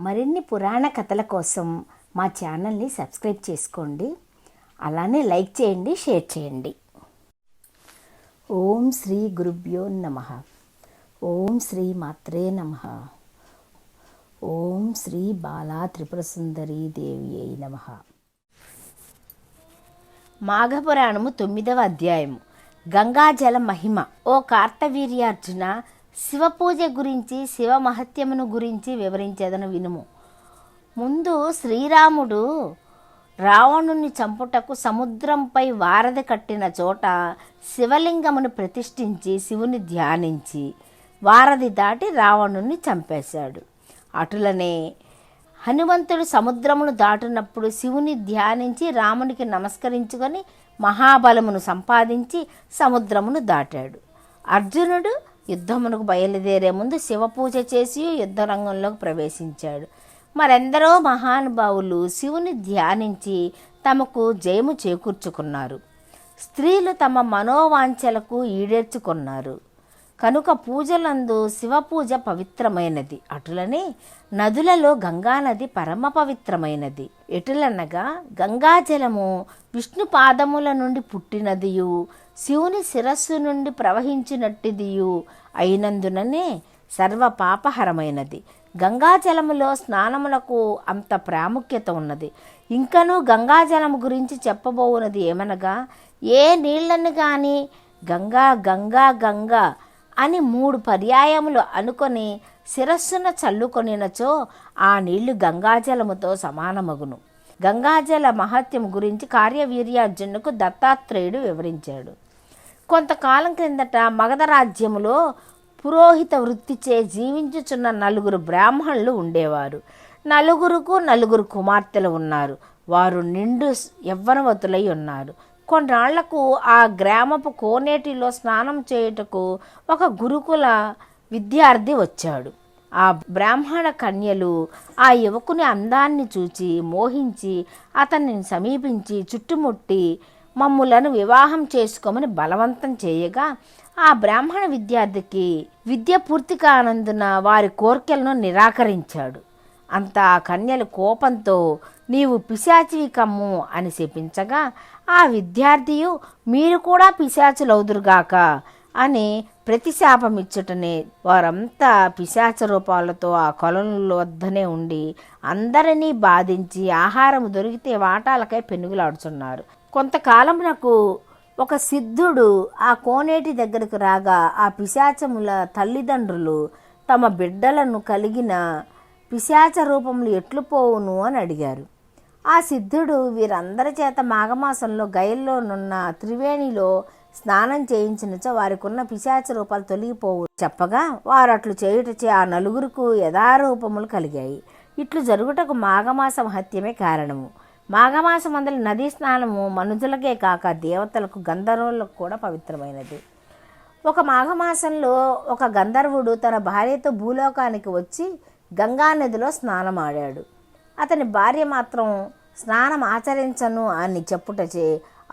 మరిన్ని పురాణ కథల కోసం మా ఛానల్ని సబ్స్క్రైబ్ చేసుకోండి. అలానే లైక్ చేయండి, షేర్ చేయండి. ఓం శ్రీ గురుభ్యో నమః. ఓం శ్రీ మాత్రే నమః. ఓం శ్రీ బాలా త్రిపుర సుందరీ దేవి అయి నమః. మాఘపురాణము 9వ అధ్యాయము. గంగాజల మహిమ. ఓ కార్తవీర్యార్జున, శివపూజ గురించి, శివ మహత్యమును గురించి వివరించేదను వినుము. ముందు శ్రీరాముడు రావణుని చంపుటకు సముద్రంపై వారధి కట్టిన చోట శివలింగమును ప్రతిష్ఠించి శివుని ధ్యానించి వారధి దాటి రావణుని చంపేశాడు. అటులనే హనుమంతుడు సముద్రమును దాటినప్పుడు శివుని ధ్యానించి రామునికి నమస్కరించుకొని మహాబలమును సంపాదించి సముద్రమును దాటాడు. అర్జునుడు యుద్ధమునకు బయలుదేరే ముందు శివపూజ చేసి యుద్ధరంగంలోకి ప్రవేశించాడు. మరెందరో మహానుభావులు శివుని ధ్యానించి తమకు జయము చేకూర్చుకున్నారు. స్త్రీలు తమ మనోవాంఛలకు ఈడేర్చుకున్నారు. కనుక పూజలందు శివపూజ పవిత్రమైనది. అటులనే నదులలో గంగానది పరమ పవిత్రమైనది. ఎటులనగా గంగాజలము విష్ణు పాదముల నుండి పుట్టినదియు శివుని శిరస్సు నుండి ప్రవహించినట్టిదియు అయినందుననే సర్వ పాపహరమైనది. గంగాజలములో స్నానములకు అంత ప్రాముఖ్యత ఉన్నది. ఇంకనూ గంగాజలము గురించి చెప్పబోవున్నది ఏమనగా, ఏ నీళ్లను కానీ గంగా గంగా గంగా అని 3 పర్యాయములు అనుకొని శిరస్సున చల్లుకొనినచో ఆ నీళ్లు గంగాజలముతో సమానమగును. గంగాజల మహత్యం గురించి కార్యవీర్యార్జునుకు దత్తాత్రేయుడు వివరించాడు. కొంతకాలం క్రిందట మగధ రాజ్యములో పురోహిత వృత్తిచే జీవించుచున్న 4 బ్రాహ్మణులు ఉండేవారు. 4 కుమార్తెలు ఉన్నారు. వారు నిండు యవ్వనవతులై ఉన్నారు. కొన్నాళ్లకు ఆ గ్రామపు కోనేటిలో స్నానం చేయుటకు ఒక గురుకుల విద్యార్థి వచ్చాడు. ఆ బ్రాహ్మణ కన్యలు ఆ యువకుని అందాన్ని చూచి మోహించి అతన్ని సమీపించి చుట్టుముట్టి మమ్ములను వివాహం చేసుకోమని బలవంతం చేయగా ఆ బ్రాహ్మణ విద్యార్థికి విద్య పూర్తి కానందున వారి కోర్కెలను నిరాకరించాడు. అంత ఆ కన్యలు కోపంతో నీవు పిశాచివి కమ్ము అని శపించగా ఆ విద్యార్థియు మీరు కూడా పిశాచులవుదురుగాక అని ప్రతిశాపమిచ్చుటనే వారంతా పిశాచ రూపాలతో ఆ కొలనుల వద్దనే ఉండి అందరినీ బాధించి ఆహారం దొరికితే వాటాలకై పెనుగులాడుచున్నారు. కొంతకాలమునకు ఒక సిద్ధుడు ఆ కోనేటి దగ్గరకు రాగా ఆ పిశాచముల తల్లిదండ్రులు తమ బిడ్డలను కలిగిన పిశాచ రూపములు ఎట్లు పోవును అని అడిగారు. ఆ సిద్ధుడు వీరందరి చేత మాఘమాసంలో గయల్లోనున్న త్రివేణిలో స్నానం చేయించినచో వారికున్న పిశాచ రూపాలు తొలగిపోవు చెప్పగా వారు అట్లు చేయుటచే ఆ 4 యథారూపములు కలిగాయి. ఇట్లు జరుగుటకు మాఘమాస మహత్యమే కారణము. మాఘమాసమందలి నదీ స్నానము మనుజులకే కాక దేవతలకు, గంధర్వులకు కూడా పవిత్రమైనది. ఒక మాఘమాసంలో ఒక గంధర్వుడు తన భార్యతో భూలోకానికి వచ్చి గంగానదిలో స్నానమాడాడు. అతని భార్య మాత్రం స్నానం ఆచరించను అని చెప్పుటచే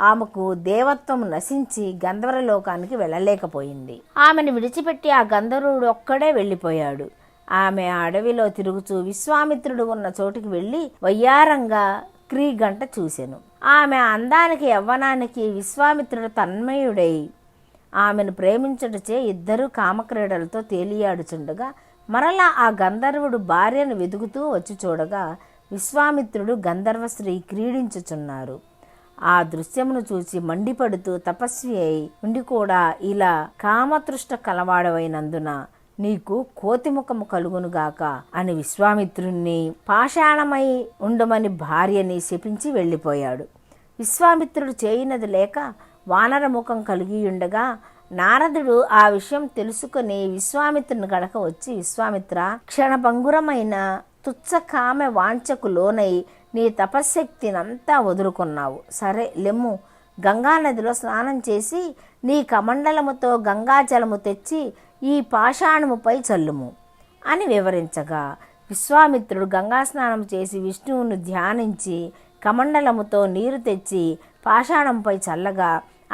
ఆమెకు దేవత్వం నశించి గంధర్వలోకానికి వెళ్ళలేకపోయింది. ఆమెను విడిచిపెట్టి ఆ గంధర్వుడు ఒక్కడే వెళ్ళిపోయాడు. ఆమె ఆ అడవిలో తిరుగుచూ విశ్వామిత్రుడు ఉన్న చోటుకి వెళ్ళి వయ్యారంగా క్రీగంట చూసెను. ఆమె అందానికి యవ్వనానికి విశ్వామిత్రుడు తన్మయుడై ఆమెను ప్రేమించుటచే ఇద్దరు కామక్రీడలతో తేలియాడుచుండగా మరలా ఆ గంధర్వుడు భార్యను వెతుకుతూ వచ్చి చూడగా విశ్వామిత్రుడు గంధర్వ స్త్రీ క్రీడించుచున్నారు. ఆ దృశ్యమును చూసి మండిపడుతూ తపస్వి అయి ఉండి కూడా ఇలా కామతృష్ట కలవాడవైనందున నీకు కోతిముఖము కలుగునుగాక అని విశ్వామిత్రుణ్ణి పాషాణమై ఉండమని భార్యని శపించి వెళ్ళిపోయాడు. విశ్వామిత్రుడు చేయినది లేక వానరముఖం కలిగి ఉండగా నారదుడు ఆ విషయం తెలుసుకుని విశ్వామిత్రుని గడక వచ్చి, విశ్వామిత్ర, క్షణభంగురమైన తుచ్చకామె వాంఛకు లోనై నీ తపశ్శక్తినంతా వదులుకున్నావు. సరే లెమ్ము, గంగానదిలో స్నానం చేసి నీ కమండలముతో గంగాజలము తెచ్చి ఈ పాషాణముపై చల్లుము అని వివరించగా విశ్వామిత్రుడు గంగా స్నానం చేసి విష్ణువును ధ్యానించి కమండలముతో నీరు తెచ్చి పాషాణంపై చల్లగా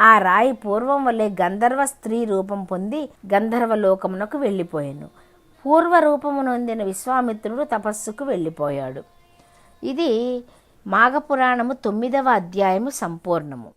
ఆ రాయి పూర్వం వలె గంధర్వ స్త్రీ రూపం పొంది గంధర్వలోకమునకు వెళ్ళిపోయాను. పూర్వరూపము నొందిన విశ్వామిత్రుడు తపస్సుకు వెళ్ళిపోయాడు. ఇది మాఘపురాణము 9వ అధ్యాయము సంపూర్ణము.